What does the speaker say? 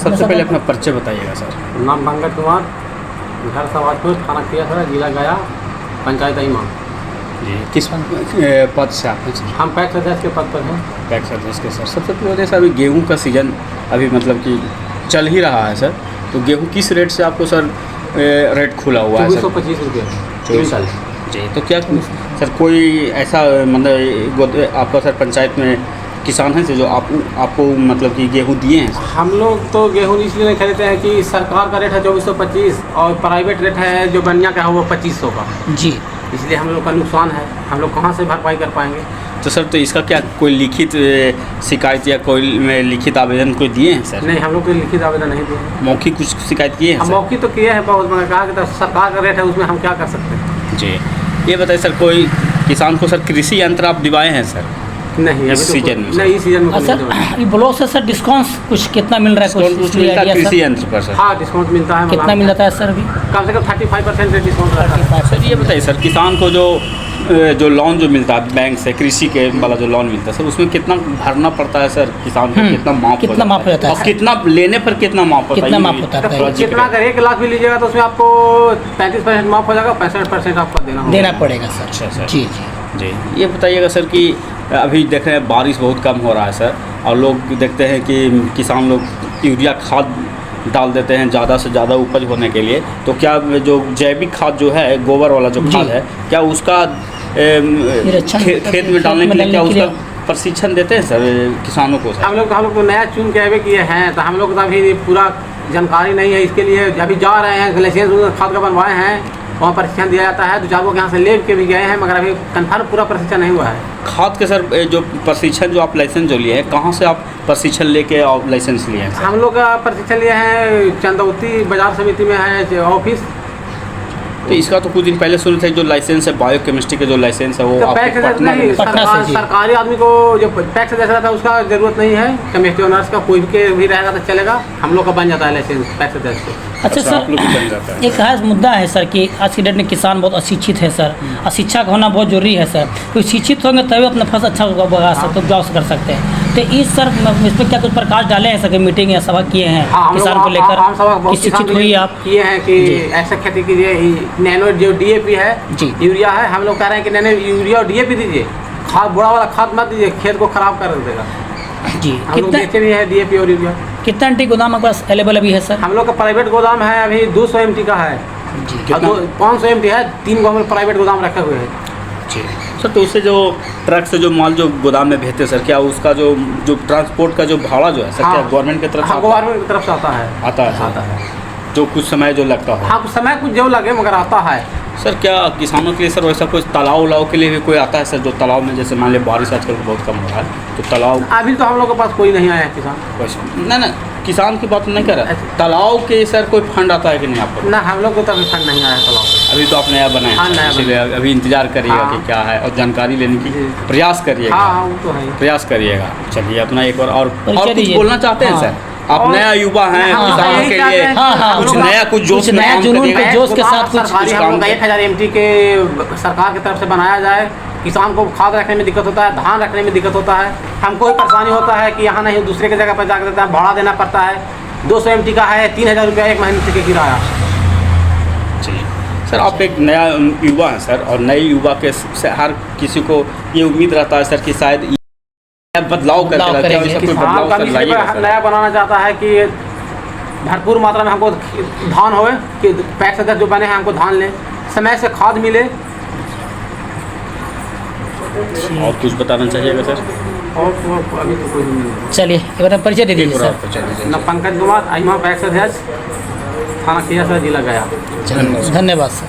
सबसे पहले अपना परिचय बताइएगा सर। नाम पंकज कुमार, घर सवाजपुर, थाना किया जिला गया, पंचायत इमाम। जी, किस पद से आप हैं सर? हम पैक्स सदस्य के पद पर हैं। पैक्स सदस्य के सर। सबसे पहले सर अभी गेहूं का सीज़न अभी मतलब कि चल ही रहा है सर, तो गेहूं किस रेट से आपको सर रेट खुला हुआ है सर? 2425 रुपये। जी, तो क्या सर कोई ऐसा मतलब आपका सर पंचायत में किसान हैं जो आपको मतलब कि गेहूं दिए हैं? हम लोग तो गेहूँ इसलिए नहीं खरीदते हैं कि सरकार का रेट है 2425 और प्राइवेट रेट है जो बनिया का है वो 2500 का जी, इसलिए हम लोग का नुकसान है। हम लोग कहाँ से भरपाई कर पाएंगे? तो सर तो इसका क्या कोई लिखित शिकायत या कोई में लिखित आवेदन कोई दिए हैं सर? नहीं, हम लोग को लिखित आवेदन नहीं दिए हैं। मौखिक कुछ शिकायत किए हैं हम सर? मौखिक तो किए हैं बहुत, मगर कहा कि तो सरकार का रेट है उसमें हम क्या कर सकते हैं। जी, ये बताइए सर कोई किसान को सर कृषि यंत्र आप दिवाए हैं सर? नहीं, इस सीजन में नहीं, इस सीजन में सर ये ब्लॉक से सर डिस्काउंट कुछ कितना मिल रहा है? कुछ मिलता है कृषि यंत्र पर सर? हाँ, डिस्काउंट मिलता है। कितना मिल जाता है सर? अभी कम से कम 35% डिस्काउंट रहता है। सर ये बताइए सर किसान को जो लोन जो मिलता है बैंक से कृषि के वाला जो लोन मिलता है सर उसमें कितना भरना पड़ता है सर? किसान को कितना माफ कितना माफ हो जाता है? और कितना लेने पर कितना माफ होता है? कितना माफ होता है? कितना अगर 1 लाख भी लीजिएगा तो उसमें आपको 35% माफ हो जाएगा, 65% आपको देना पड़ेगा सर। अच्छा सर। जी जी जी, ये बताइएगा सर कि अभी देख रहे हैं बारिश बहुत कम हो रहा है सर, और लोग देखते हैं कि किसान लोग यूरिया खाद डाल देते हैं ज़्यादा से ज़्यादा उपज होने के लिए, तो क्या जो जैविक खाद जो है गोबर वाला जो खाद है क्या उसका खेत में डालने के लिए क्या उसका प्रशिक्षण देते हैं सर किसानों को? सर हम लोग तो नया चुन के अभी किए हैं, तो हम लोग को अभी पूरा जानकारी नहीं है इसके लिए। अभी जा रहे हैं, लाइसेंस खाद का बनवाए हैं, वहाँ प्रशिक्षण दिया जाता है। 2-4 लोग यहाँ से ले के भी गए हैं, मगर अभी कन्फर्म पूरा प्रशिक्षण नहीं हुआ है खाद के सर। जो प्रशिक्षण जो आप लाइसेंस जो लिए हैं कहाँ से आप प्रशिक्षण लेके और लाइसेंस लिए हैं? हम लोग का प्रशिक्षण लिए हैं चंदौती बाजार समिति में है ऑफिस। तो इसका तो कुछ दिन पहले सुने थे जो लाइसेंस है बायोकेमिस्ट्री के जो लाइसेंस है वो तो पैक्स पटना नहीं, सरकारी आदमी को जो पैक्स जैसा रहता है उसका ज़रूरत नहीं है। केमिस्ट्री ऑनर्स का कोई भी रहेगा तो चलेगा, हम लोग का बन जाता है लाइसेंस पैक्स जैसे। अच्छा सर, एक खास मुद्दा है सर कि आज की डेट में किसान बहुत अशिक्षित है सर, और शिक्षा का होना बहुत जरूरी है सर। कोई शिक्षित होंगे तभी अपना फसल अच्छा उगा सकते, उपजाऊ कर सकते हैं। तो इस सर इसमें क्या कुछ प्रकाश डाले हैं सर? मीटिंग या सभा किए हैं किसान को लेकर? शिक्षित हुई आप? किए हैं कि ऐसा खेती कीजिए, नैनो जो DAP है यूरिया है, हम लोग कह रहे हैं कि नैनो यूरिया और DAP दीजिए, खाद बुरा वाला खाद मत दीजिए, खेत को खराब कर देगा जी। हम लोग देते भी है DAP और यूरिया। कितना MT गोदाम आपके पास अवेलेबल अभी है सर? हम लोग का प्राइवेट गोदाम है अभी 200 MT का है जी। 500 MT है, 3 गो हम प्राइवेट गोदाम रखे हुए हैं जी सर। तो उससे जो ट्रक से जो माल जो गोदाम में भेजते सर, क्या उसका जो ट्रांसपोर्ट का जो भाड़ा जो है सर क्या गवर्नमेंट की तरफ से? गवर्नमेंट की तरफ से आता है जो कुछ समय जो लगता हो? हाँ, कुछ समय कुछ जो लगे मगर आता है सर। क्या किसानों के लिए सर वैसा कुछ तालाब उलाव के लिए भी कोई आता है सर? जो तालाब में जैसे मान लिया बारिश आजकल बहुत कम हो रहा है तो तालाब अभी तो हम लोग के पास कोई नहीं आया है किसान। वैसे ना किसान की बात नहीं कर रहा, तालाब के सर कोई फंड आता है कि नहीं आपको? ना, हम लोग को तो अभी फंड नहीं आया तालाब पे। अभी तो आप नया बनाए हैं, इसलिए अभी इंतजार करिएगा कि क्या है और जानकारी लेने की प्रयास करिएगा। हाँ, वो तो है, प्रयास करिएगा। चलिए अपना एक बार और कुछ बोलना चाहते हैं सर? आप नया युवा हैं, किसानों के लिए कुछ नया कुछ जोश के साथ कुछ हम लोग 1000 MT के सरकार की तरफ से बनाया जाए। किसान को खाद रखने में दिक्कत होता है, धान रखने में दिक्कत होता है, हमको ही परेशानी होता है कि यहाँ नहीं दूसरे की जगह पर जाकर देता है, भाड़ा देना पड़ता है। 200 MT का है, 3000 रुपया एक महीने के किराया। जी सर, आप एक नया युवा हैं सर, और नए युवा के से हर किसी को ये उम्मीद रहता है सर कि शायद बदलाव करके नया बनाना चाहता है कि भरपूर मात्रा में हमको धान होए, कि पैक्स अगर जो बने हैं हमको धान लें, समय से खाद मिले। और कुछ बताना चाहिएगा सर? और तो अभी तो कोई नहीं। चलिए एक बार परिचय दे दीजिए सर। पंकज कुमार, इमाम पैक्स अध्यक्ष, थाना किया सर, जिला गया। धन्यवाद सर।